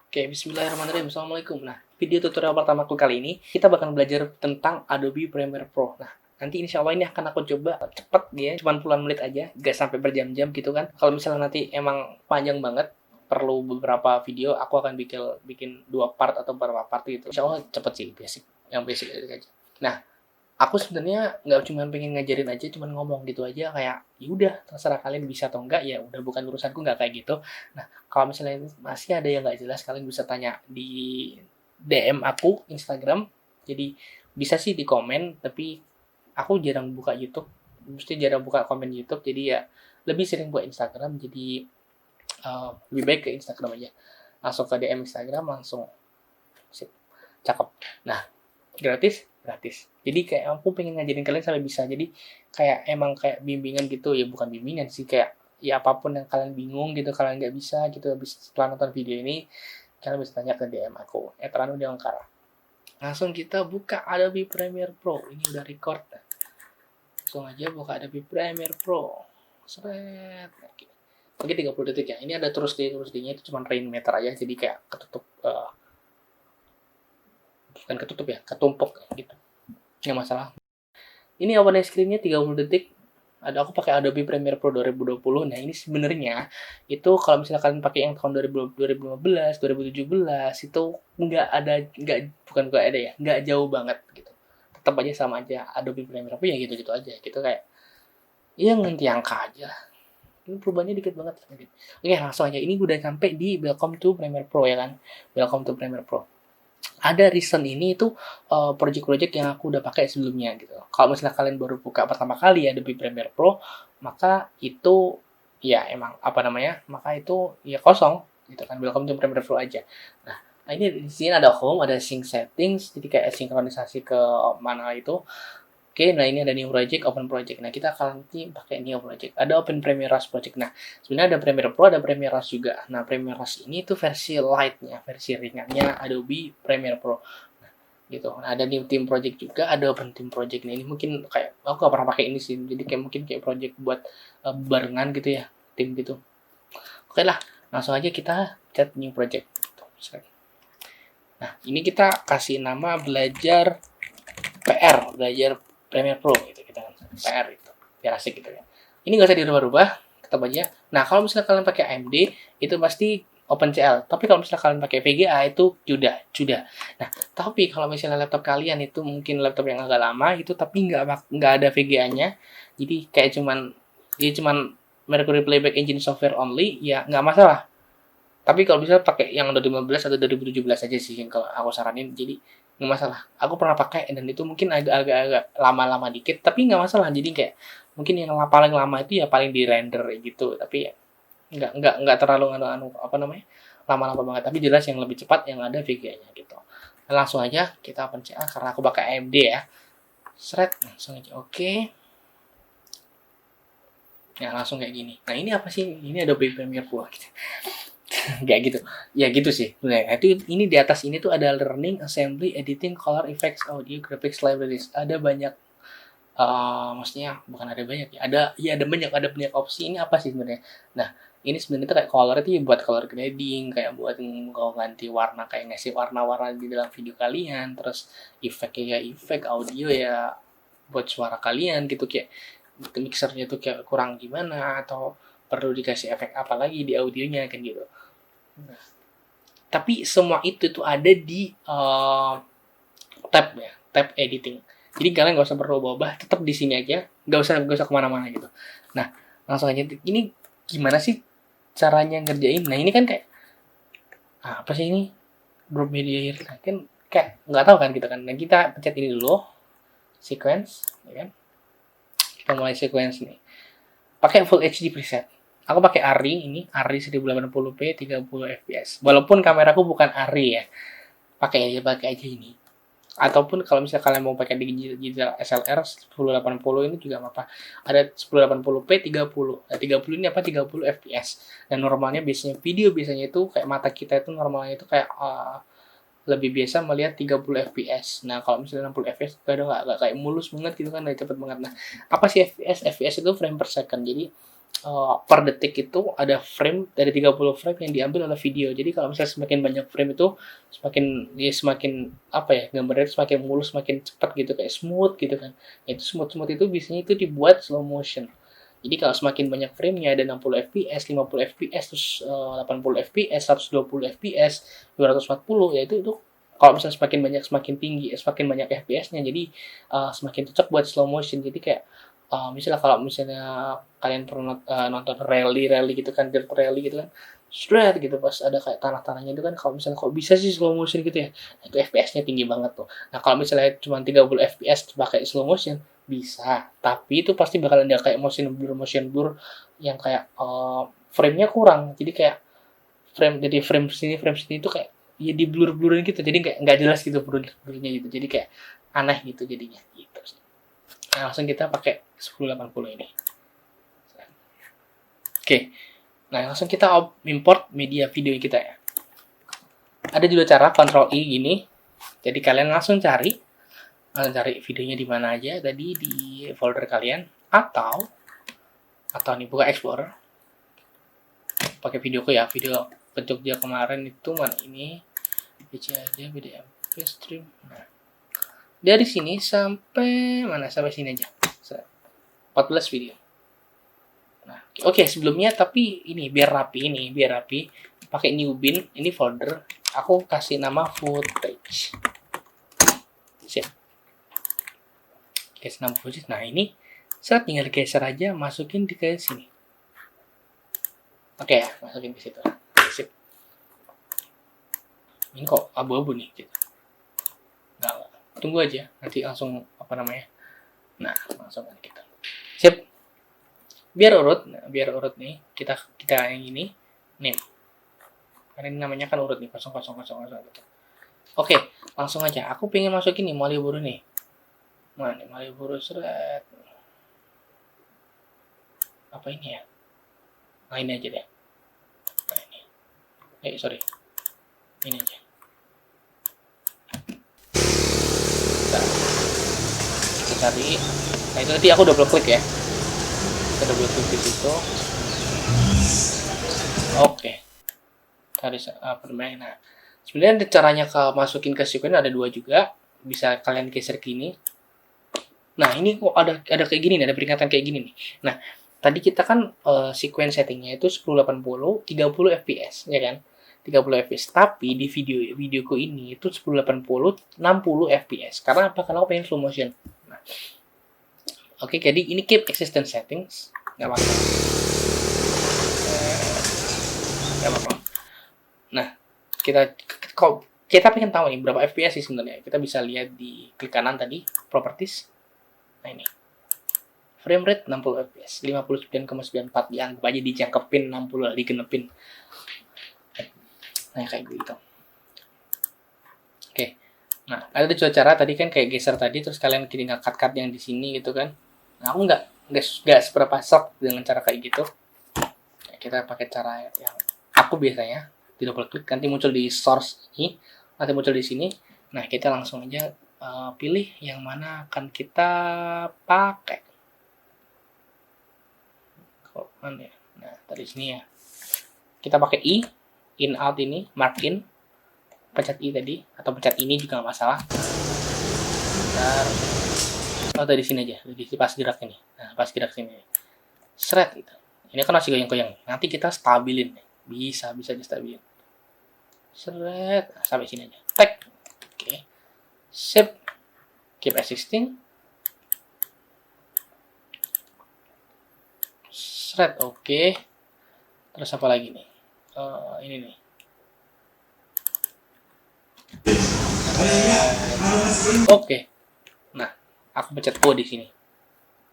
Oke, bismillahirrahmanirrahim. Assalamualaikum. Nah, video tutorial pertamaku kali ini, kita bakal belajar tentang Adobe Premiere Pro. Nah, nanti insya Allah ini akan aku coba cepet ya, cuma puluhan menit aja, gak sampai berjam-jam gitu kan. Kalau misalnya nanti emang panjang banget, perlu beberapa video, aku akan bikin 2 part atau beberapa part gitu. Insya Allah cepet sih, basic aja. Nah, aku sebenarnya nggak cuma pengen ngajarin aja, cuma ngomong gitu aja kayak ya udah terserah kalian bisa atau enggak, ya udah bukan urusanku, nggak kayak gitu. Nah, kalau misalnya masih ada yang nggak jelas, kalian bisa tanya di DM aku Instagram. Jadi bisa sih di komen, tapi aku jarang buka YouTube, mesti jarang buka komen YouTube, jadi ya lebih sering buat Instagram. Jadi lebih baik ke Instagram aja, langsung ke DM Instagram langsung. Sip, cakep. Nah, gratis. Jadi kayak aku pengen ngajarin kalian sampai bisa. Jadi kayak emang kayak bimbingan gitu, ya bukan bimbingan sih, kayak ya apapun yang kalian bingung gitu, kalian nggak bisa gitu, habis setelah nonton video ini kalian bisa tanya ke DM aku, Ranu Deongkara. Langsung kita buka Adobe Premiere Pro. Ini udah record. Langsung aja buka Adobe Premiere Pro. Seret. Oke, 30 detik ya. Ini ada terus D-nya itu cuma rainmaker aja, jadi kayak ketutup, bukan ketutup ya, ketumpuk gitu. Nggak masalah. Ini opening screen-nya 30 detik. Ada aku pakai Adobe Premiere Pro 2020. Nah, ini sebenarnya itu kalau misalnya kalian pakai yang tahun 2015, 2017 itu nggak jauh banget gitu. Tetap aja sama aja Adobe Premiere Pro, ya gitu-gitu aja. Gitu kayak ya ganti angka aja. Ini perubahannya dikit banget. Oke, langsung aja. Ini udah sampai di Welcome to Premiere Pro ya kan. Welcome to Premiere Pro. Ada recent ini itu project-project yang aku udah pakai sebelumnya gitu. Kalau misalnya kalian baru buka pertama kali ya Adobe Premiere Pro, maka itu ya emang maka itu ya kosong gitu kan. Welcome to Premiere Pro aja. Nah, ini di sini ada home, ada sync settings, jadi kayak sinkronisasi ke mana itu. Oke, nah ini ada new project, open project. Nah, kita akan nanti pakai new project. Ada open Premiere Rush project. Nah, sebenarnya ada Premiere Pro, ada Premiere Rush juga. Nah, Premiere Rush ini tuh versi light-nya, versi ringannya Adobe Premiere Pro. Nah, gitu. Nah, ada new team project juga, ada open team project. Nah, ini mungkin kayak aku gak pernah pakai ini sih. Jadi kayak mungkin kayak project buat barengan gitu ya, tim gitu. Oke lah, langsung aja kita chat new project. Nah, ini kita kasih nama belajar Premiere Pro gitu, kita PR itu biar asik gitu ya. Ini nggak usah dirubah-rubah, tetap aja. Nah, kalau misalnya kalian pakai AMD itu pasti OpenCL, tapi kalau misalnya kalian pakai VGA itu sudah. Nah, tapi kalau misalnya laptop kalian itu mungkin laptop yang agak lama itu, tapi nggak ada VGA-nya, jadi kayak cuman Mercury Playback Engine software only, ya nggak masalah. Tapi kalau bisa pakai yang 2015 atau 2017 aja sih yang kalau aku saranin. Jadi nggak masalah. Aku pernah pakai dan itu mungkin agak lama-lama dikit, tapi nggak masalah. Jadi kayak mungkin yang paling lama itu ya paling di render gitu. Tapi ya, nggak terlalu lama-lama banget. Tapi jelas yang lebih cepat yang ada VGA-nya gitu. Nah, langsung aja kita open CA karena aku pakai AMD ya. Langsung aja oke. Ya langsung kayak gini. Nah, ini apa sih? Ini Adobe Premiere Pro gitu. Kayak gitu ya, gitu sih. Nah, itu ini di atas ini tuh ada learning, assembly, editing, color effects, audio, graphics, libraries. Ada banyak, maksudnya bukan ada banyak ya, ada banyak opsi. Ini apa sih sebenarnya? Nah, ini sebenarnya tuh kayak color itu ya buat color grading, kayak buat ganti warna, kayak ngasih warna-warna di dalam video kalian. Terus efeknya ya efek, audio ya buat suara kalian gitu, kayak mixernya tuh kayak kurang gimana atau perlu dikasih efek apa lagi di audionya kan gitu. Nah, tapi semua itu tuh ada di tab editing. Jadi kalian nggak usah berubah-ubah, tetap di sini aja, nggak usah kemana-mana gitu. Nah, langsung aja. Ini gimana sih caranya ngerjain? Nah, ini kan kayak apa sih ini? Drop media here kan kayak nggak tahu kan gitu kan. Nah, kita pencet ini dulu, sequence, ya kan? Kita mulai sequence nih. Pakai full HD preset. Aku pakai ARRI 1080p 30 fps. Walaupun kameraku bukan ARRI ya. Pakai aja ini. Ataupun kalau misalnya kalian mau pakai digital SLR 1080 ini juga apa-apa. Ada 1080p 30. Nah, 30 ini 30 fps. Dan normalnya video biasanya itu kayak mata kita itu normalnya itu kayak lebih biasa melihat 30 fps. Nah, kalau misalnya 60 fps kadang nggak kayak mulus banget gitu kan, cepet banget. Nah, apa sih fps? Fps itu frame per second. Jadi per detik itu ada frame dari 30 frame yang diambil oleh video. Jadi kalau misalnya semakin banyak frame itu semakin apa ya, gambarnya semakin mulus, semakin cepat gitu, kayak smooth gitu kan. Itu smooth itu biasanya itu dibuat slow motion. Jadi kalau semakin banyak frame-nya, ada 60 fps, 50 fps, terus 80 fps, 120 fps, 240, ya itu kalau misalnya semakin banyak semakin tinggi, semakin banyak fps-nya, jadi semakin cocok buat slow motion. Jadi kayak misalnya kalau misalnya kalian pernah nonton rally gitu kan, dirt rally gitu kan, straight gitu pas ada kayak tanah-tanahnya itu kan, kalau misalnya kok bisa sih slow motion gitu ya, nah, itu fps-nya tinggi banget tuh. Nah kalau misalnya cuma 30 fps pakai slow motion bisa, tapi itu pasti bakal ada kayak motion blur yang kayak frame-nya kurang, jadi kayak frame sini itu kayak ya di blur-blurin gitu, jadi kayak nggak jelas gitu blur-blurnya gitu, jadi kayak aneh gitu jadinya gitu. Nah, langsung kita pakai 1080 ini. Oke. Nah, langsung kita import media video kita ya. Ada juga cara Ctrl I gini. Jadi kalian langsung cari videonya di mana aja tadi di folder kalian, atau nih buka Explorer. Pakai videoku ya, video bentuk dia kemarin itu mana ini? PC aja BDMP stream. Nah, dari sini sampai mana? Sampai sini aja. 14 video. Nah, oke, sebelumnya tapi ini biar rapi, pakai new bin, ini folder, aku kasih nama footage. Siap. Kasih nama footage. Nah, ini saya tinggal geser aja, masukin di ke sini. Oke ya, masukin ke situ. Sip. Ini kok abu-abu nih gitu. Enggak. Tunggu aja, nanti langsung apa namanya? Nah, langsung kita. Sip. Biar urut nih, kita yang ini name. Karena ini namanya kan urut nih, 0000 gitu. Oke, langsung aja. Aku pengen masukin nih Malioboro nih. Mana nih Malioboro seret. Apa ini ya? Nah, ini aja deh. Nah, ini. Sorry. Ini aja. Nah, kita cari. Nah, itu tadi aku double klik ya. Kita double klik di situ. Oke. Cari permain. Nah, sebenarnya caranya masukin ke sequence ada dua juga. Bisa kalian geser gini. Nah, ini kok ada kayak gini nih, ada peringatan kayak gini nih. Nah, tadi kita kan sequence settingnya itu 1080 30 fps ya kan, 30 fps, tapi di videoku ini itu 1080 60 fps. Karena apa? Karena aku pengen slow motion. Nah, oke, jadi ini keep existing settings, nggak masalah, nggak apa-apa. Nah, kita pengen tahu nih berapa fps sih sebenarnya. Kita bisa lihat di klik kanan tadi properties. Nah, ini frame rate 60 fps, 59,94, dianggap aja dijangkepin, 60 lah digenepin. Nah, kayak gitu. Oke. Nah, ada juga cara tadi kan kayak geser tadi, terus kalian tinggal cut yang di sini gitu kan. Nah, aku nggak seberapa shock dengan cara kayak gitu. Nah, kita pakai cara yang aku biasanya di double klik, nanti muncul di source ini, nanti muncul di sini. Nah, kita langsung aja pilih yang mana akan kita pakai. Kok mana ya? Nah, dari sini ya. Kita pakai in out ini, mark in, pencet I tadi, atau pencet ini juga nggak masalah. Bentar. Dari sini aja, di pas gerak ini. Nah, pas gerak sini. Seret gitu. Ini kan masih goyang-goyang. Nanti kita stabilin. Bisa distabilin. Seret. Nah, sampai sini aja. Tag. Oke. Save. Keep existing. Seret. Oke. Terus apa lagi nih? Ini nih. Oke. Nah, aku pencet O di sini.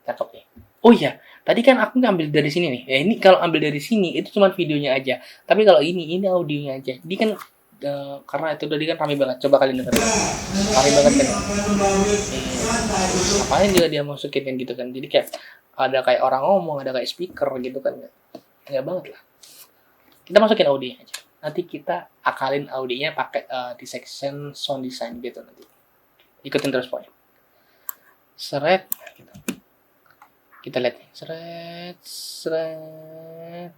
Cakep nih. Oh iya, tadi kan aku ngambil dari sini nih. Ini kalau ambil dari sini itu cuma videonya aja. Tapi kalau ini audionya aja. Jadi kan karena itu tadi kan rame banget. Coba kalian dengar. Rame banget kan. Ngapain juga dia masukin kan gitu kan. Jadi kayak ada kayak orang ngomong, ada kayak speaker gitu kan. Enggak banget lah. Kita masukin audionya aja. Nanti kita akalin audionya pakai di section sound design gitu nanti. Ikutin terus pokoknya. Seret gitu. Kita lihat nih. Seret, seret.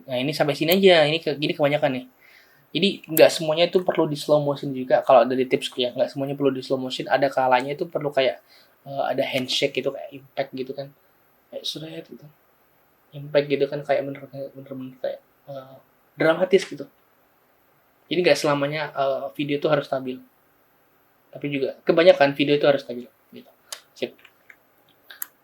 Nah, ini sampai sini aja. Ini gini kebanyakan nih. Jadi nggak semuanya itu perlu di slow motion juga. Kalau dari tipsku ya, nggak semuanya perlu di slow motion. Ada kalanya itu perlu kayak ada handshake gitu, kayak impact gitu kan, kayak seret gitu, impact gitu kan, kayak bener-bener kayak dramatis gitu. Jadi nggak selamanya video itu harus stabil, tapi juga kebanyakan video itu harus stabil gitu. Sip.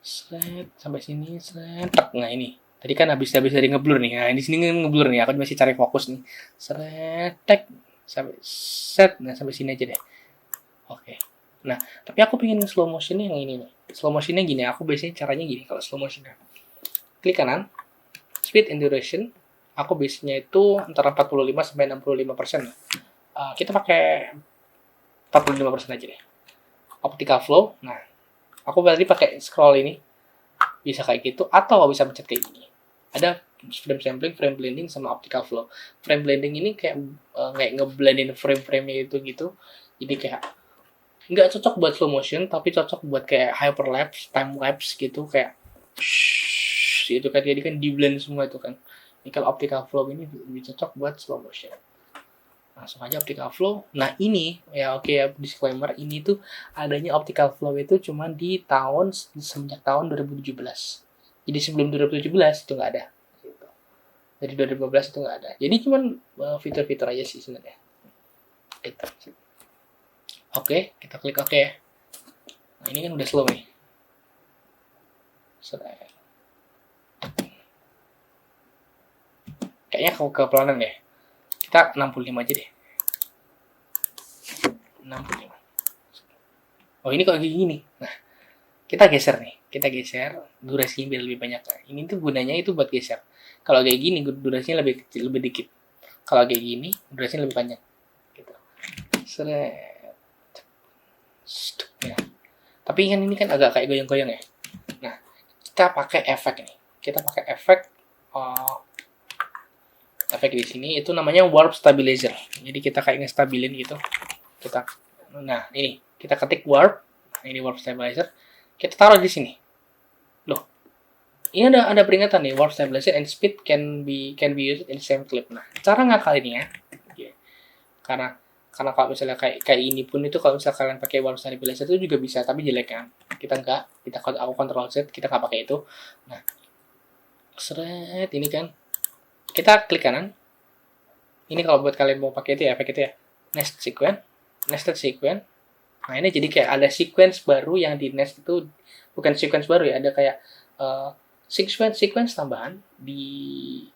Seret sampai sini, seret. Nah ini tadi kan habis dari ngeblur nih. Nah di sini ngeblur nih. Aku masih cari fokus nih. Seret, tek sampai set. Nah sampai sini aja deh. Oke. Nah tapi aku pengen slow motionnya yang ini nih. Slow motionnya gini. Aku biasanya caranya gini kalau slow motionnya. Klik kanan, speed and duration. Aku biasanya itu antara 45 sampai 65%. Kita pakai 45% aja deh. Optical flow. Nah, aku tadi pakai scroll ini. Bisa kayak gitu, atau bisa pencet kayak gini. Ada frame sampling, frame blending, sama optical flow. Frame blending ini kayak ngeblendin frame-frame-nya itu gitu. Jadi kayak nggak cocok buat slow motion, tapi cocok buat kayak hyperlapse, time lapse gitu, kayak itu kan, jadi kan di blend semua itu kan. Ini kalau optical flow ini lebih cocok buat slow motion. Langsung aja optical flow. Nah ini ya oke ya, disclaimer, ini tuh adanya optical flow itu cuma di semenjak tahun 2017. Jadi sebelum 2017 itu nggak ada. Gitu. Dari 2015 itu nggak ada. Jadi cuman fitur-fitur aja sih sebenarnya. Gitu. Oke, kita klik oke. Nah ini kan udah slow nih. Kayaknya kepelanan deh. Kita 65 aja deh. 65. Oh ini kok gini. Nah, kita geser nih. Kita geser, durasinya biar lebih banyak. Nah, ini tuh gunanya itu buat geser. Kalau kayak gini durasinya lebih kecil, lebih dikit. Kalau kayak gini durasinya lebih banyak. Gitu. Seret. Ya. Tapi kan ini kan agak kayak goyang-goyang ya. Nah, kita pakai efek nih. Kita pakai efek efek di sini itu namanya warp stabilizer. Jadi kita kayak ngestabilin gitu. Nah ini kita ketik warp. Nah, ini warp stabilizer. Kita taruh di sini. Loh, ini ada peringatan nih, warp stabilizer and speed can be used in the same clip. Nah, cara ngakalinnya, karena kalau misalnya kayak ini pun itu, kalau misalnya kalian pakai warp stabilizer itu juga bisa, tapi jelek kan. Kita enggak, aku control Z, kita nggak pakai itu. Nah, seret ini kan. Kita klik kanan. Ini kalau buat kalian mau pakai itu ya, efek itu ya. Nested sequence. Nah, ini jadi kayak ada sequence baru yang di nest itu, bukan sequence baru ya, ada kayak sequence tambahan di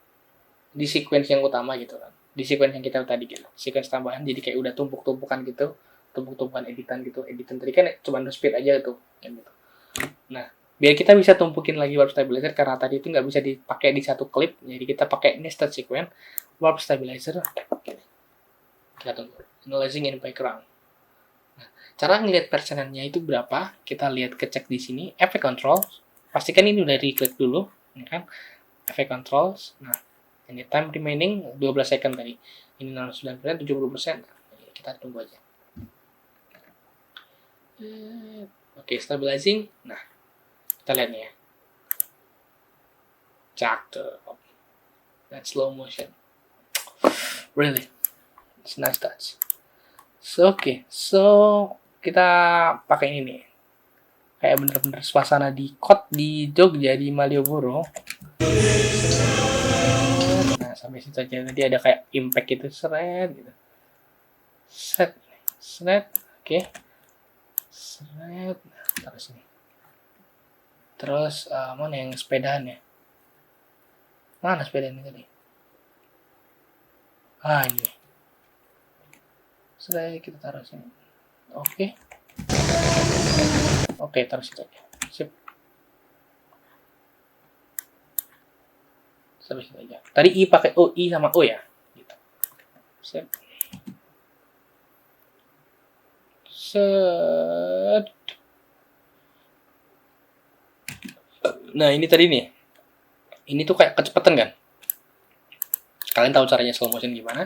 sequence yang utama gitu kan. Di sequence yang kita tadi gitu. Sequence tambahan jadi kayak udah tumpuk-tumpukan gitu. Tumpuk-tumpukan editan gitu. Editan tadi kan cuma speed aja tuh gitu. Nah, biar kita bisa tumpukin lagi warp stabilizer, karena tadi itu nggak bisa dipakai di satu klip, jadi kita pakai nested sequence warp stabilizer. Kita tunggu analyzing in background. Nah, cara ngelihat persenannya itu berapa, kita lihat, kecek di sini efek control. Pastikan ini udah di-klik dulu, ya kan? Efek controls. Nah, ini time remaining 12 second tadi. Ini 69%, 70%. Kita tunggu aja. Oke, stabilizing. Nah, kita lihat nih ya. Cakep. That's slow motion. Really. It's nice touch. So, so kita pakai ini nih. Kayak bener-bener suasana di Jogja, di Malioboro. Nah, sampai situ aja. Nanti ada kayak impact gitu, seret gitu. Seret. Oke. Seret. Taruh sini. Terus mana yang sepedaan ya? Mana sepedaan ini tadi? Ini. Seret, kita taruh sini. Oke, taruh situ aja. Sip. Sampai situ aja. Tadi I pakai O, I sama O ya. Gitu. Sip. Set. Nah, ini tadi nih. Ini tuh kayak kecepatan kan? Kalian tahu caranya slow motion gimana?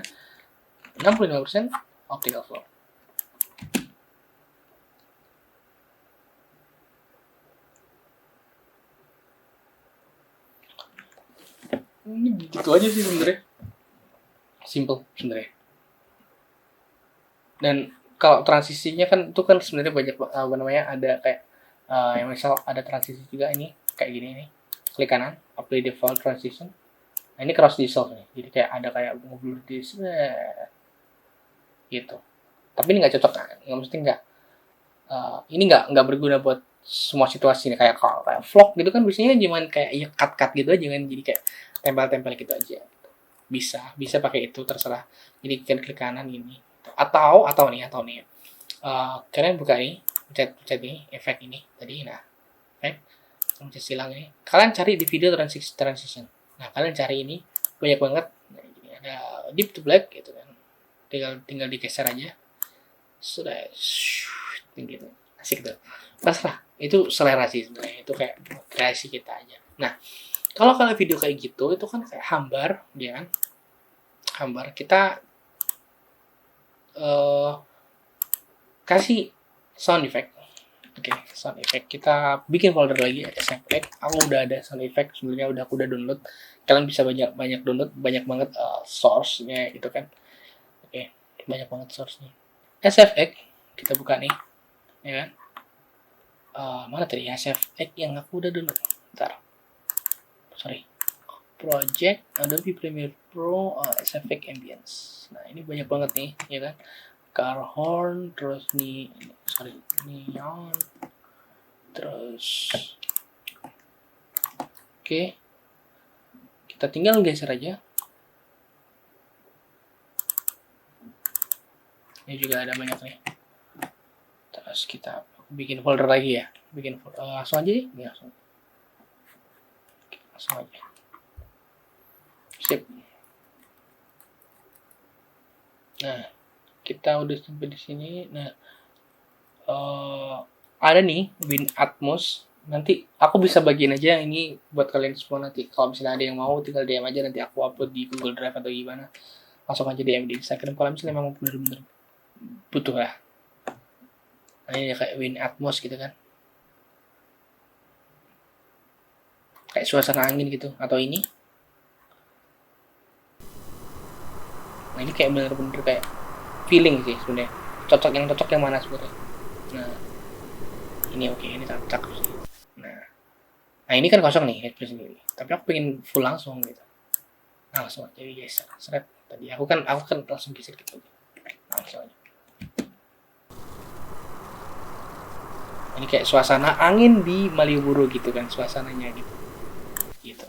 65% optical flow. Ini gitu aja sih sebenarnya, simple sebenarnya. Dan kalau transisinya kan itu kan sebenarnya banyak apa namanya, ada kayak yang misal ada transisi juga ini kayak gini nih, klik kanan apply default transition. Nah ini cross dissolve nih, jadi kayak ada kayak ngobrol di gitu. Tapi ini nggak cocok kan, nggak mesti nggak ini nggak berguna buat semua situasi nih. Kayak kalau kayak vlog gitu kan biasanya cuman kayak ya cut gitu aja kan, jadi kayak tempel-tempel gitu aja. Bisa pakai itu terserah. Jadi klik kanan ini atau nih kalian buka ini, pencet ini efek ini tadi. Nah efek pencet silang ini, kalian cari di video transition. Nah kalian cari ini banyak banget. Nah, ini ada deep to black gitu kan, tinggal digeser aja sudah gitu, asik tuh. Terserah, itu selera sih sebenarnya, itu kayak kreasi kita aja. Nah kalau kalian video kayak gitu itu kan kayak hambar ya kan, hambar. Kita kasih sound effect. Oke, sound effect kita bikin folder lagi, ada sound effect. Aku udah ada sound effect sebenarnya, aku udah download. Kalian bisa banyak download, banyak banget source-nya gitu kan. Oke, banyak banget source-nya. SFX kita buka nih, ya kan. Mana tadi SFX yang aku udah download? Bentar. Sorry. Project Adobe Premiere Pro SFX Ambience. Nah, ini banyak banget nih, ya kan. Car horn, terus neon, terus oke, kita tinggal geser aja. Ini juga ada banyak nih. Terus kita bikin folder lagi ya, langsung aja ya, langsung aja. Sip. Nah, kita udah sampai di sini. Nah, ada nih WinAtmos. Nanti aku bisa bagiin aja ini buat kalian semua. Nanti kalau misalnya ada yang mau tinggal DM aja, nanti aku upload di Google Drive atau gimana. Langsung aja DM di Instagram kalau misalnya memang benar-benar butuh lah. Nah, ini kayak WinAtmos gitu kan, kayak suasana angin gitu, atau ini. Nah ini kayak bener-bener kayak feeling sih sebenarnya. Cocok yang mana sebenarnya? Nah ini oke, ini cakep sih. Nah ini kan kosong nih headphone sendiri, tapi aku pengen full langsung gitu. Nah, langsung aja geser, seret. Tadi aku kan langsung geser gitu aja. Langsung aja. Ini kayak suasana angin di Malioboro gitu kan suasananya gitu.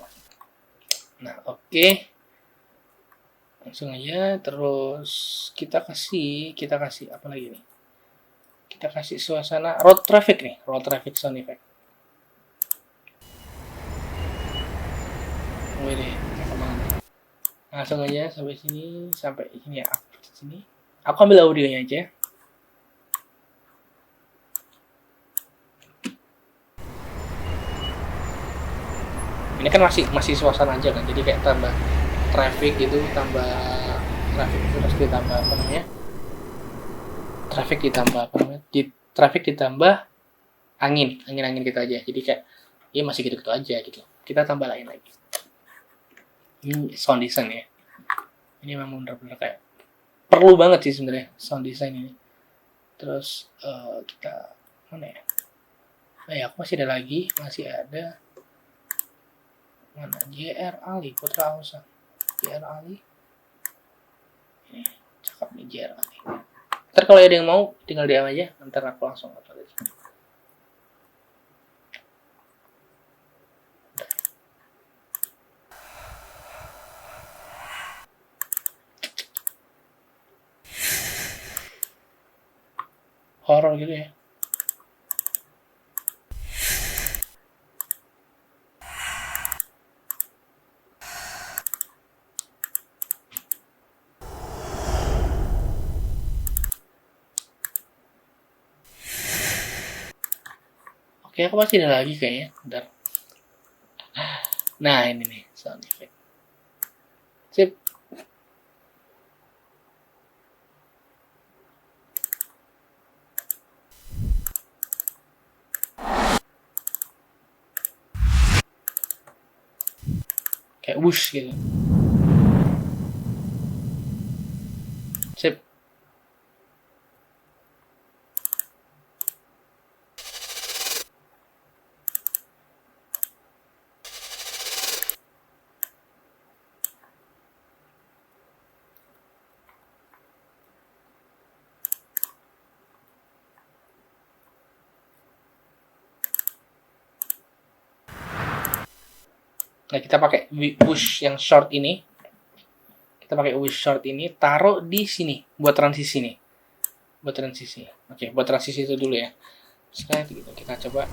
Nah oke. Langsung aja. Terus kita kasih apa lagi nih? Kita kasih suasana road traffic nih, road traffic sound effect. Wih, langsung aja sampai sini ya. Sini. Aku ambil audionya aja. Ini kan masih suasana aja kan, jadi kayak tambah traffic gitu, tambah traffic terus ditambah apa namanya? Traffic ditambah angin gitu aja. Jadi kayak ya masih gitu-gitu aja gitu. Kita tambah lain lagi. Ini sound design ya. Ini memang benar-benar kayak perlu banget sih sebenarnya sound design ini. Terus kita mana ya? Nah ya, aku masih ada mana? JR Ali Putra Ausa. JR Ali. Ini cakep nih JR Ali. Ntar kalau ada yang mau tinggal DM aja, ntar aku langsung upload aja. Horor gitu ya. Oke, aku pasti ada lagi kayaknya. Bentar. Nah, ini nih sound effect. Sip. Oke, kayak whoosh gitu. Sip. Nah, kita pakai whoosh yang short ini. Kita pakai whoosh short ini, taruh di sini buat transisi nih. Buat transisi. Oke, buat transisi itu dulu ya. Sekarang gitu, kita coba.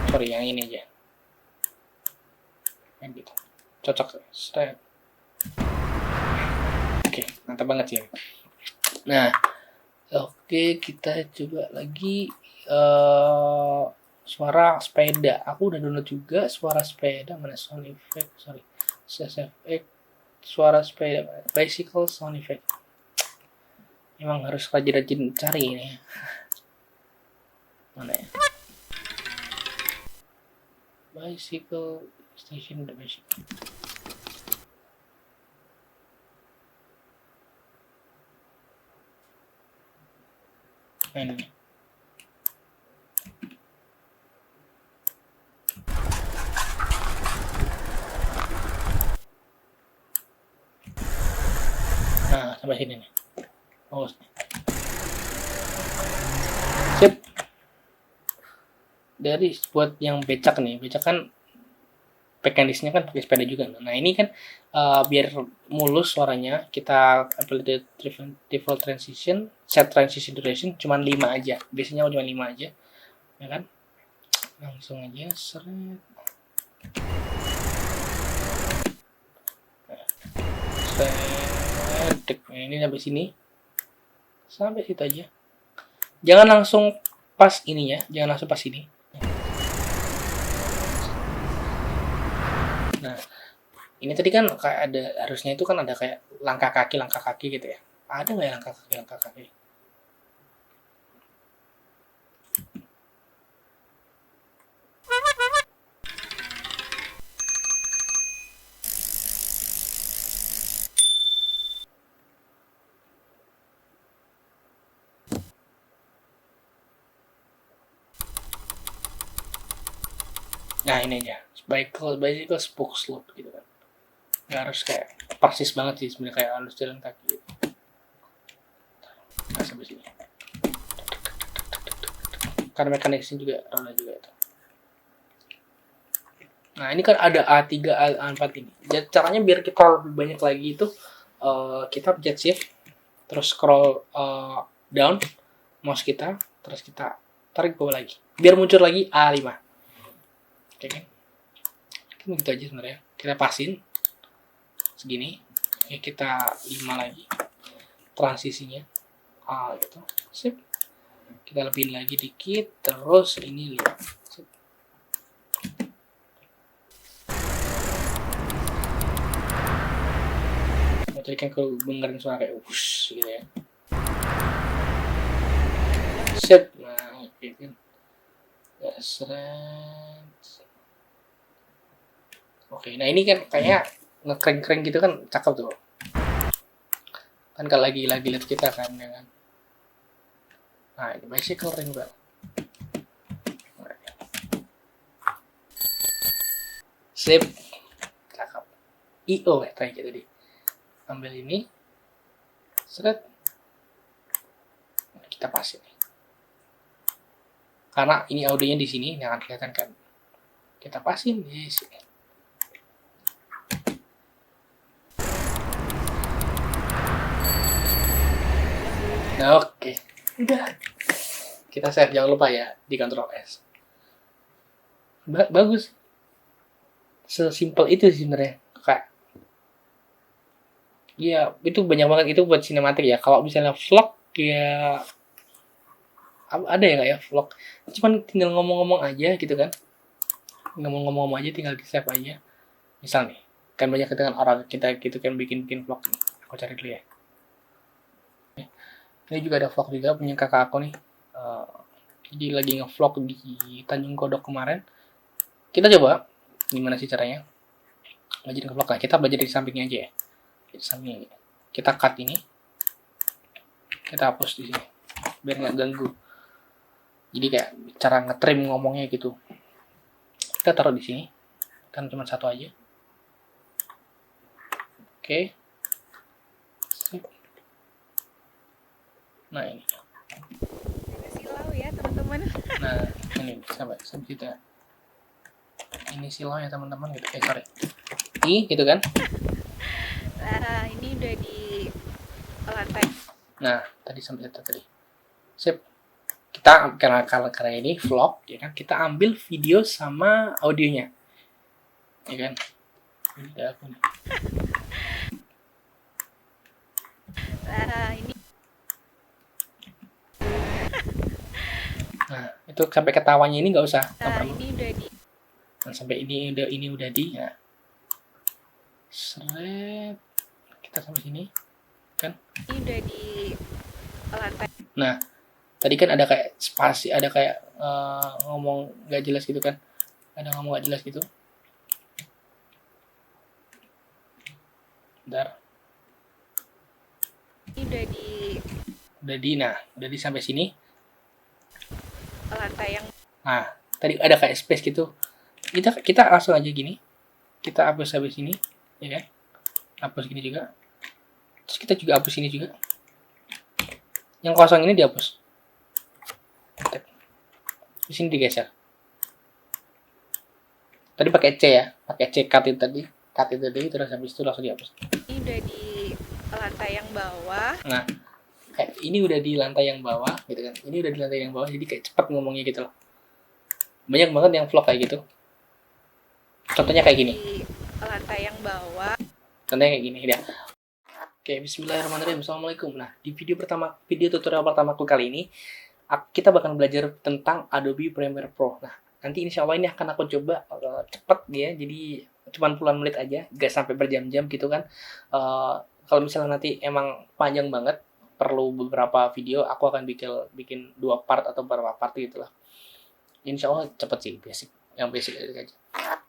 Sorry, yang ini aja. Yang gitu. Cocok. Oke, mantap banget sih. Nah, oke, kita coba lagi suara sepeda. Aku udah download juga suara sepeda, mana sound effect, sorry, effect, suara sepeda, bicycle sound effect. Emang harus rajin-rajin cari ini. Mana ya? Bicycle station, the bicycle. Nah, ini. Nah, sampai sini nih. Oh. Sip. Dari buat yang becak nih, becak kan mekanisnya kan pakai sepeda juga. Nah, ini kan biar mulus suaranya, kita apply default transition, set transition duration cuma 5 aja. Biasanya cuma 5 aja. Ya kan? Langsung aja seret. Nah, ini sampai sini. Sampai situ aja. Jangan langsung pas ininya, jangan langsung pas ini. Nah, ini tadi kan kayak ada, harusnya itu kan ada kayak langkah kaki gitu ya. Ada nggak ya langkah kaki? Nah, ini aja. Bicycle spoke slope gitu kan. Nggak harus kayak persis banget sih sebenarnya, kayak harus jalan kaki gitu. Nah, sampai sini. Karena mekanisnya juga roda juga itu. Nah, ini kan ada A3, A4 ini. Jadi, caranya biar kita lebih banyak lagi itu kita pencet shift, terus scroll down mouse kita, terus kita tarik ke bawah lagi. Biar muncul lagi A5. Oke kan? Begitu aja sebenarnya. Kita pasin segini. Oke, kita 5 lagi. Transisinya. Gitu. Sip. Kita lebihin lagi dikit, terus ini 5. Sip. Tadi kan kalau dengerin suara kayak wush gitu ya. Sip. Nah, oke kan. Ya, seret. Oke, nah ini kan kayak ngekring-kring gitu kan, cakep tuh. Kan kalau lagi lihat kita kan, ya kan. Nah, ini bicycle ring bell. Sip. Cakep. IO ya kayak gitu tadi. Ambil ini. Seret. Nah, kita pasin. Karena ini audionya di sini, jangan kelihatan kan. Kita pasin di sini. Nah, oke. Udah. Kita save, jangan lupa ya, di Ctrl S. Bagus. Sesimpel itu sih sebenarnya. Kayak ya, itu banyak banget itu buat sinematik ya. Kalau misalnya vlog ya ada ya nggak ya vlog? Cuman tinggal ngomong-ngomong aja gitu kan. Ngomong-ngomong aja, tinggal di save aja. Misal nih, kan banyak dengan orang kita gitu kan bikin vlog nih. Aku cari dulu ya. Ini juga ada vlog juga punya kakak aku nih. Jadi lagi nge-vlog di Tanjung Kodok kemarin. Kita coba gimana sih caranya belajar ke vlog lah. Kita belajar di sampingnya aja ya, di sampingnya. Kita cut ini, kita hapus di sini biar nggak ganggu. Jadi kayak cara ngetrim ngomongnya gitu. Kita taruh di sini, kan cuma satu aja. Oke. Nah ini. Silau ya teman-teman. Nah ini sampai situ ya. Ini silau ya teman-teman gitu. Sorry. Ini gitu kan. Nah, ini udah di lantai. Nah tadi sampai situ tadi. Sip. Kita karena ini vlog ya kan, kita ambil video sama audionya ya kan. Ini udah aku nih. Nah, ini Nah itu sampai ketawanya ini nggak usah. ini udah di Nah, sampai ini udah di ya. Seret. Kita sampai sini kan. ini udah di lantai. Nah tadi kan ada kayak spasi, ada kayak ngomong nggak jelas gitu kan, ada ngomong nggak jelas gitu. Bentar. Ini udah di sampai sini. lantai yang Nah tadi ada kayak space gitu, kita langsung aja gini, kita hapus habis ini ya kan, hapus gini juga, terus kita juga hapus ini juga, yang kosong ini dihapus, di sini digeser. Tadi pakai C ya, pakai C cut itu tadi terus habis itu langsung dihapus. ini udah di lantai yang bawah. Nah kayak ini udah di lantai yang bawah gitu kan, ini udah di lantai yang bawah, jadi kayak cepat ngomongnya gitu loh. Banyak banget yang vlog kayak gitu, contohnya kayak gini, Di lantai yang bawah. contohnya kayak gini ya. Oke, bismillahirrahmanirrahim. Assalamualaikum. Nah, di video tutorial pertamaku kali ini, kita bakal belajar tentang Adobe Premiere Pro. Nah, nanti insya Allah ini akan aku coba cepet ya, jadi cuma puluhan menit aja, gak sampai berjam-jam gitu kan. Kalau misalnya nanti emang panjang banget, perlu beberapa video, aku akan bikin 2 part atau beberapa part gitu lah. Insya Allah cepet sih, yang basic aja.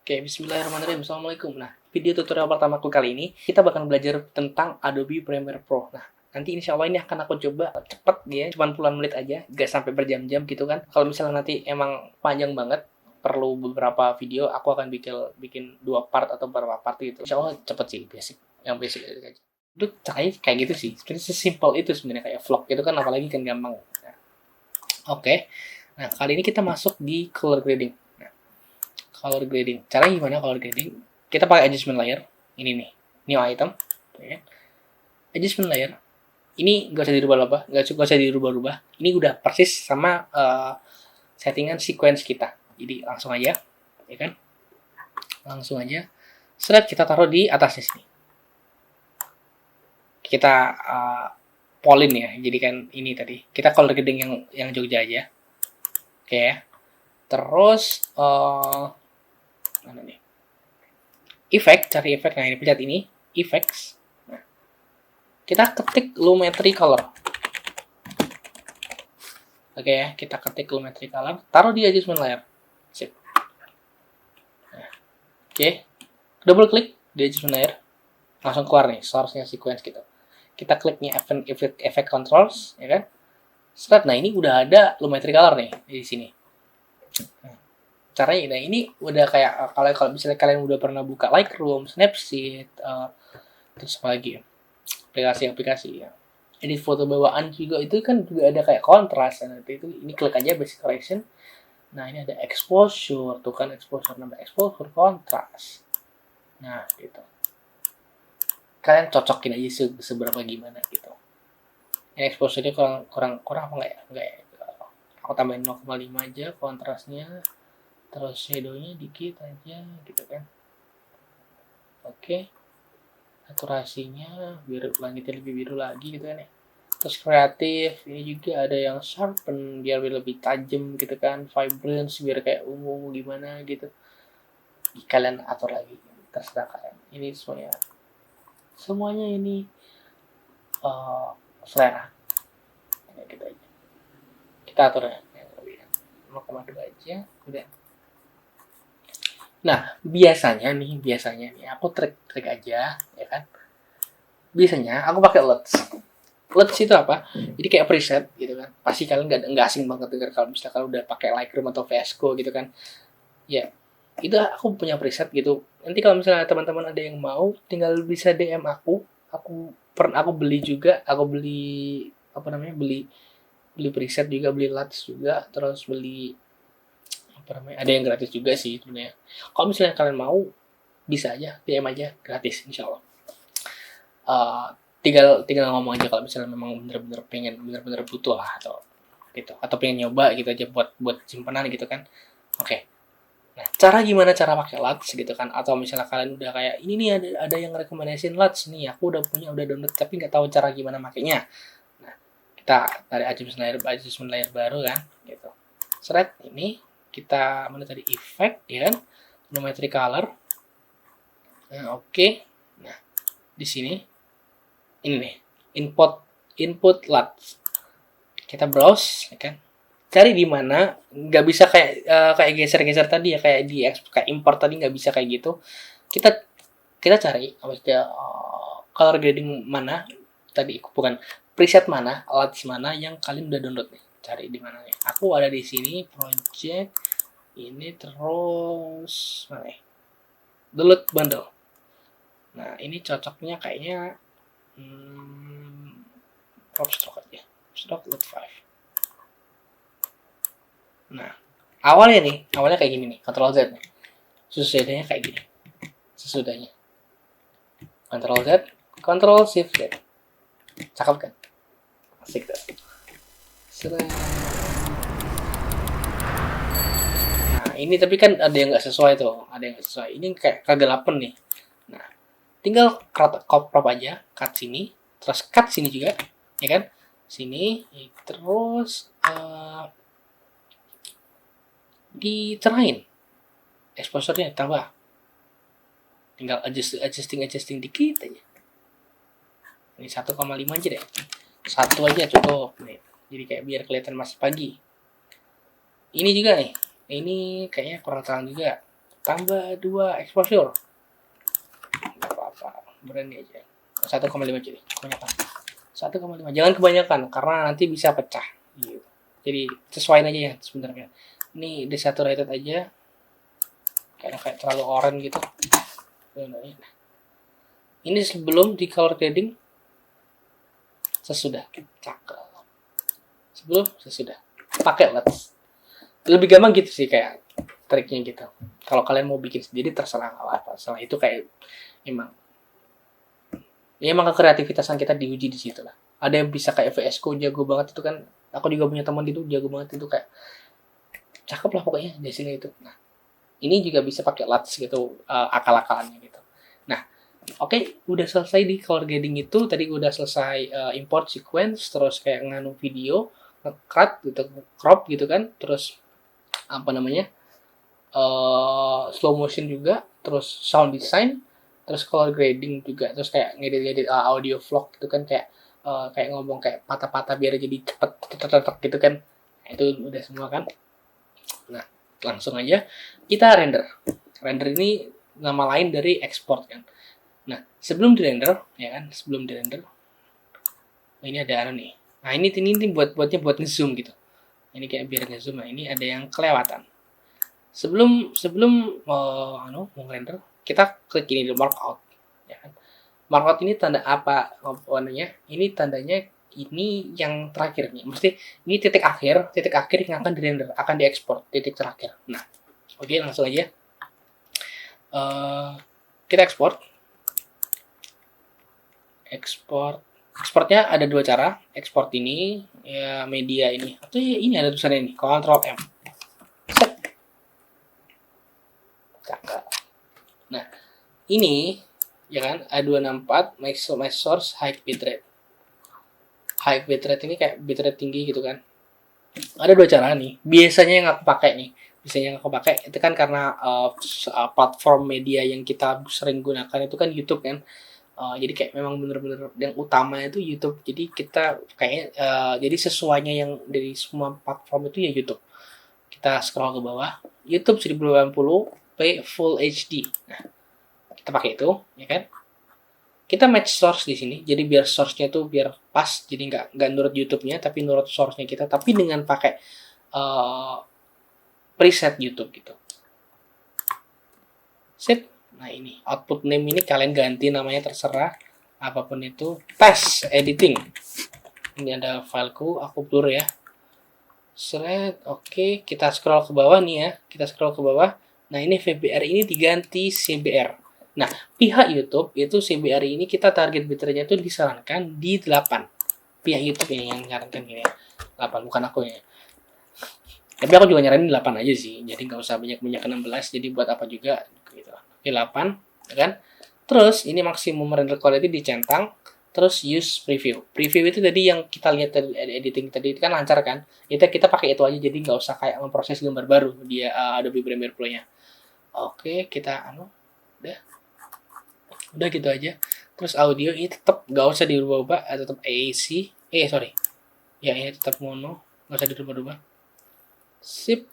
Oke, bismillahirrahmanirrahim. Assalamualaikum. Nah, video tutorial pertamaku kali ini, kita bakal belajar tentang Adobe Premiere Pro. Nah, nanti insya Allah ini akan aku coba cepet ya, cuma puluhan menit aja, gak sampai berjam-jam gitu kan. Kalau misalnya nanti emang panjang banget, perlu beberapa video, aku akan bikin 2 part atau beberapa part gitu. Insya Allah cepet sih, yang basic aja. Itu caranya kayak gitu sih. Sebenarnya sesimpel itu sebenarnya, kayak vlog itu kan, apalagi kan gampang. Nah, oke. Nah, kali ini kita masuk di color grading. Color grading. Caranya gimana color grading? Kita pakai adjustment layer. Ini nih, new item. Ya. Adjustment layer. Ini nggak usah dirubah-rubah, nggak usah dirubah-rubah. Ini udah persis sama settingan sequence kita. Jadi langsung aja, ya kan? Langsung aja. Seret kita taruh di atasnya sini. Kita polin ya. Jadi kan ini tadi. Kita color grading yang Jogja aja. Oke ya. Terus mana nih? Effect, cari efek. Nah, ini pencet ini, effects. Nah, kita ketik Lumetri Color. Oke ya, kita ketik Lumetri Color, taruh di adjustment layer. Sip. Nah, oke. Double klik di adjustment layer. Langsung keluar nih source-nya sequence gitu. Kita klik nih effect controls, ya kan? Seret. Nah, ini udah ada Lumetri Color nih di sini. Caranya, nah ini udah kayak kalau misalnya kalian udah pernah buka Lightroom, Snapseed, terus apa lagi aplikasi ya, edit foto bawaan juga, itu kan juga ada kayak kontras. Nah, itu ini klik aja basic correction. Nah, ini ada exposure, tuh kan exposure, nambah exposure, kontras. Nah, gitu. Kalian cocokin aja seberapa gimana gitu. Ini exposure-nya kurang apa enggak ya? Enggak ya. Aku tambahin 0,5 aja kontrasnya. Terus shadow-nya dikit aja gitu kan. Oke. Saturasinya biar langitnya lebih biru lagi gitu kan ya. Terus kreatif, ini juga ada yang sharpen biar lebih tajam gitu kan. Vibrance biar kayak ungu gimana gitu. Kalian atur lagi, terserah kalian. Ini semuanya ini selera. Ya, gitu aja. Kita atur ya. 0,2 aja, udah. Nah, biasanya nih aku trik aja, ya kan. Biasanya aku pakai LUTs. LUTs itu apa? Jadi kayak preset gitu kan. Pasti kalian nggak asing banget dengar kalau misalnya kalian udah pakai Lightroom atau VS Code gitu kan. Ya, itu aku punya preset gitu. Nanti kalau misalnya teman-teman ada yang mau, tinggal bisa DM aku. Aku beli juga, aku beli apa namanya? Beli preset juga, beli LUTs juga, terus beli apa namanya? Ada yang gratis juga sih sebenarnya. Kalau misalnya kalian mau, bisa aja DM aja gratis insyaallah. Uh, tinggal ngomong aja kalau misalnya memang bener-bener pengen bener-bener butuh lah atau pengen nyoba gitu aja buat simpanan gitu kan. Oke. Nah, gimana cara pakai LUTs gitu kan, atau misalnya kalian udah kayak ini nih ada yang rekomendasiin LUTs nih, aku udah download tapi nggak tahu cara gimana makainya. Nah, kita dari adjustment layer baru kan gitu. Seret ini kita mana tadi effect ya kan, geometry color. Nah, oke. Nah, di sini ini nih input LUTs. Kita browse ya kan, cari di mana, nggak bisa kayak geser-geser tadi ya, kayak import tadi nggak bisa kayak gitu. Kita cari maksudnya color grading mana tadi, bukan preset mana, LUTs mana yang kalian udah download nih, cari di mana nih. Aku ada di sini project ini, terus mana nih, download bundle. Nah, ini cocoknya kayaknya crop stroke aja, stroke load 5. Nah, awalnya kayak gini nih, Ctrl Z nih. Sesudahnya kayak gini. Sesudahnya. Ctrl Z, Ctrl Shift Z. Cakep kan? Asik tuh. Nah, ini tapi kan ada yang nggak sesuai tuh, Ini kayak kegelapan nih. Nah, tinggal crop aja, cut sini, terus cut sini juga, ya kan? Sini, terus diterain exposure-nya tambah, tinggal adjusting dikit aja. Ini 1,5 aja deh, 1 aja cukup nih, jadi kayak biar kelihatan masih pagi. Ini juga nih, ini kayaknya kurang terang juga, tambah 2 exposure, nggak apa-apa, berani aja. 1,5 aja deh, kebanyakan 1,5, jangan kebanyakan karena nanti bisa pecah gitu. Jadi sesuaiin aja ya sebenarnya. Ini desaturated aja, kayak terlalu orange gitu. Ini sebelum di color grading, sesudah, cakep. Sebelum, sesudah, pakai LUTs. Lebih gampang gitu sih kayak triknya gitu. Kalau kalian mau bikin sendiri terserah apa. Setelah itu kayak emang kekreativitasan kita diuji di situ lah. Ada yang bisa kayak VS Code jago banget itu kan. Aku juga punya teman itu jago banget itu, kayak cakep lah pokoknya di sini itu. Nah, ini juga bisa pakai LUTs gitu, akal-akalannya gitu. Nah, oke, udah selesai di color grading itu. Tadi udah selesai import sequence, terus kayak nganu video, cut gitu, crop gitu kan, terus apa namanya, slow motion juga, terus sound design, terus color grading juga, terus kayak ngedit audio vlog gitu kan, kayak ngomong kayak patah-patah biar jadi cepet gitu kan. Nah, itu udah semua kan. Nah, langsung aja kita render. Render ini nama lain dari export kan. Nah, sebelum di render ini ada nih. Nah, ini buatnya buat ngezoom gitu. Ini kayak biar ngezoom. Nah, ini ada yang kelewatan. Sebelum mau render, kita klik ini di markout, ya kan. Markout ini tanda apa warnanya? Ini tandanya ini yang terakhir nih, mesti ini titik akhir yang akan dirender, akan diekspor, titik terakhir. Nah, oke, langsung aja kita ekspornya ada 2 cara. Ekspor ini ya media ini, atau ya ini ada tulisannya ini, Ctrl M. Cakep. Nah, ini ya kan A264 make source high bitrate. High bitrate ini kayak bitrate tinggi gitu kan. Ada 2 cara nih. Biasanya yang aku pakai itu kan karena platform media yang kita sering gunakan itu kan YouTube kan. Jadi kayak memang bener-bener yang utama itu YouTube. Jadi kita kayaknya jadi sesuainya yang dari semua platform itu ya YouTube. Kita scroll ke bawah. YouTube 1080 Full HD. Nah, kita pakai itu, ya kan? Kita match source di sini, jadi biar source-nya tuh biar pas, jadi nggak nurut YouTube-nya, tapi nurut source-nya kita, tapi dengan pakai preset YouTube gitu. Sip. Nah ini output name ini kalian ganti namanya terserah, apapun itu. Test editing. Ini ada fileku, aku blur ya. Oke, kita scroll ke bawah nih ya, kita scroll ke bawah. Nah ini VBR ini diganti CBR. Nah, pihak YouTube itu CBR ini kita target bitrate-nya itu disarankan di 8. Pihak YouTube ini yang nyarankan gini ya. 8, bukan aku ya. Tapi aku juga nyaranin 8 aja sih. Jadi nggak usah banyak-banyak ke 16. Jadi buat apa juga gitu. Oke, 8, ya kan? Terus ini maksimum render quality dicentang. Terus use preview. Preview itu tadi yang kita lihat tadi editing tadi itu kan lancar kan? Kita pakai itu aja, jadi nggak usah kayak memproses gambar baru di Adobe Premiere Pro-nya. Oke, kita udah gitu aja. Terus audio ini tetap nggak usah dirubah-ubah, tetap AC. Sorry. Ya ini tetap mono, nggak usah dirubah-ubah. Sip.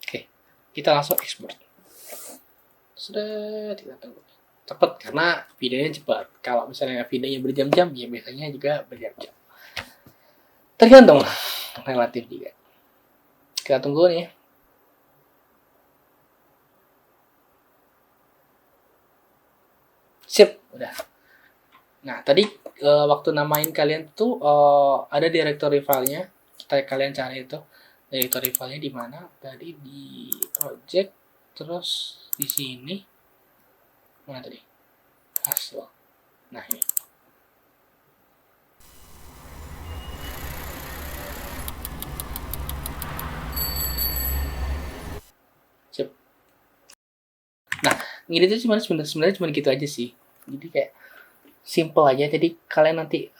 Oke, kita langsung export. Sudah, kita tunggu. Cepat karena videonya cepat. Kalau misalnya videonya berjam-jam, ya biasanya juga berjam-jam. Tergantung, relatif juga. Kita tunggu nih. Sip, udah. Nah, tadi waktu namain kalian tuh ada directory filenya. Kalian cari itu directory filenya di mana? Tadi di project, terus di sini mana tadi? Hasil. Nah ini. Sip. Nah, ngedit itu sebenarnya cuma gitu aja sih. Jadi kayak simple aja. Jadi kalian nanti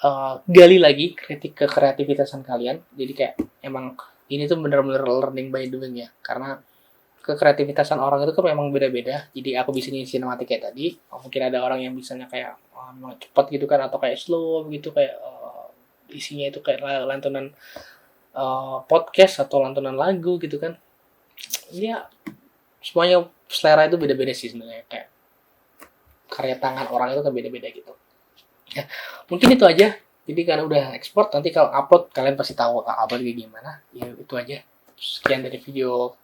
gali lagi kreativitasan kalian. Jadi kayak emang ini tuh bener-bener learning by doing ya. Karena kekreativitasan orang itu kan memang beda-beda. Jadi aku bisa nyanyi sinematik kayak tadi. Mungkin ada orang yang bisanya kayak cepat gitu kan, atau kayak slow gitu, kayak isinya itu kayak lantunan podcast atau lantunan lagu gitu kan. Ya semuanya selera itu beda-beda sih sebenarnya, kayak karya tangan orang itu kan beda-beda gitu. Ya, mungkin itu aja. Jadi karena udah ekspor, nanti kalau upload kalian pasti tahu upload kayak gimana. Ya itu aja. Sekian dari video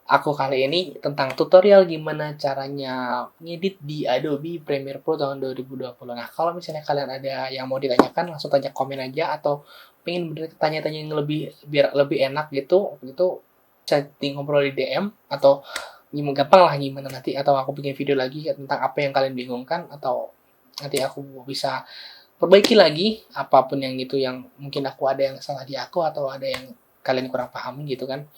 aku kali ini tentang tutorial gimana caranya ngedit di Adobe Premiere Pro tahun 2020. Nah, kalau misalnya kalian ada yang mau ditanyakan, langsung tanya komen aja, atau pengen tanya-tanya yang biar lebih enak gitu bisa ngobrol di DM, atau gampang lah gimana nanti, atau aku bikin video lagi tentang apa yang kalian bingungkan, atau nanti aku bisa perbaiki lagi apapun yang itu yang mungkin aku ada yang salah di aku, atau ada yang kalian kurang paham gitu kan.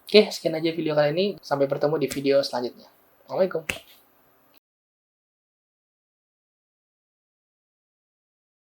Oke, sekian aja video kali ini. Sampai bertemu di video selanjutnya. Assalamualaikum.